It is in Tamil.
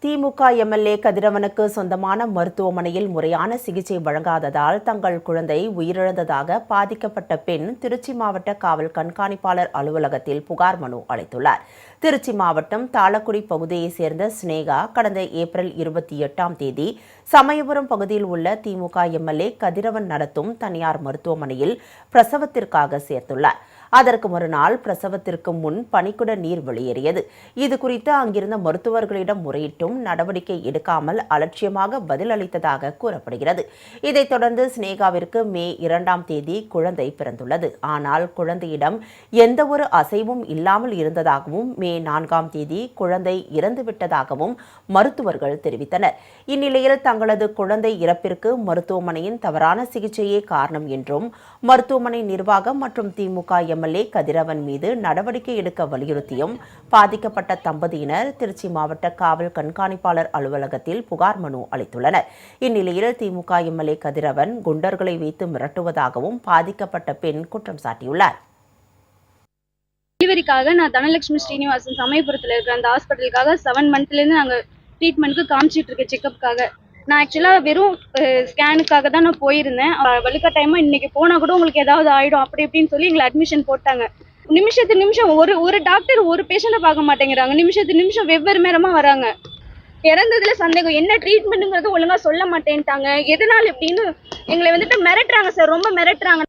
திமுக எம்எல்ஏ கதிரவனுக்கு சொந்தமான மருத்துவமனையில் முறையான சிகிச்சை வழங்காததால் தங்கள் குழந்தை உயிரிழந்ததாக பாதிக்கப்பட்ட பெண் திருச்சி மாவட்ட காவல் கண்காணிப்பாளர் அலுவலகத்தில் புகார் மனு அளித்துள்ளார். திருச்சி மாவட்டம் தாளக்குடி பகுதியைச் சேர்ந்த ஸ்னேகா கடந்த ஏப்ரல் 28ஆம் தேதி சமயபுரம் பகுதியில் உள்ள திமுக எம்எல்ஏ கதிரவன் நடத்தும் தனியார் மருத்துவமனையில் பிரசவத்திற்காக சேர்த்துள்ளார். அதற்கு மறுநாள் பிரசவத்திற்கு முன் பனிக்குட நீர் வெளியேறியது. இதுகுறித்து அங்கிருந்த மருத்துவர்களிடம் முறையிட்டும் நடவடிக்கை எடுக்காமல் அலட்சியமாக பதில் அளித்ததாக கூறப்படுகிறது. இதைத் தொடர்ந்து ஸ்னேகாவிற்கு மே 2ஆம் தேதி குழந்தை பிறந்துள்ளது. ஆனால் குழந்தையிடம் எந்தவொரு அசைவும் இல்லாமல் இருந்ததாகவும் மே 4ஆம் தேதி குழந்தை இறந்துவிட்டதாகவும் மருத்துவர்கள் தெரிவித்தனர். இந்நிலையில் தங்களது குழந்தை இறப்பிற்கு மருத்துவமனையின் தவறான சிகிச்சையே காரணம் என்றும் மருத்துவமனை நிர்வாகம் மற்றும் திமுக எம்எல்ஏ கதிரவன் மீது நடவடிக்கை எடுக்க வலியுறுத்தியும் பாதிக்கப்பட்ட தம்பதியினர் திருச்சி மாவட்ட காவல் கண்காணிப்பாளர் அலுவலகத்தில் புகார் மனு அளித்துள்ளனர். இந்நிலையில் திமுக எம்எல்ஏ கதிரவன் குண்டர்களை வைத்து மிரட்டுவதாகவும் பாதிக்கப்பட்ட பெண் குற்றம் சாட்டியுள்ளார். டெலிவரிக்காக நான் தனலட்சுமி ஸ்ரீனிவாசன் சமயபுரத்தில் இருக்கிற அந்த ஹாஸ்பிட்டலுக்காக 7 மந்த்லேருந்து நாங்கள் ட்ரீட்மெண்ட்டுக்கு காமிச்சிட்டு இருக்கேன், செக்கப்புக்காக. நான் ஆக்சுவலாக வெறும் ஸ்கேனுக்காக தான் நான் போயிருந்தேன். வலுக்கட்டாயமாக இன்னைக்கு போனால் கூட உங்களுக்கு ஏதாவது ஆகிடும் அப்படி இப்படின்னு சொல்லி எங்களை அட்மிஷன் போட்டாங்க. நிமிஷம் ஒரு டாக்டர் ஒரு பேஷண்ட்டை பார்க்க மாட்டேங்கிறாங்க. நிமிஷம் வெவ்வேறு நேரமாக வராங்க. இறந்ததுல சந்தேகம், என்ன ட்ரீட்மெண்ட்டுங்கிறது ஒழுங்காக சொல்ல மாட்டேன்ட்டாங்க. எதனால் இப்படின்னு எங்களை வந்துட்டு மிரட்டுறாங்க சார், ரொம்ப மிரட்டுறாங்க.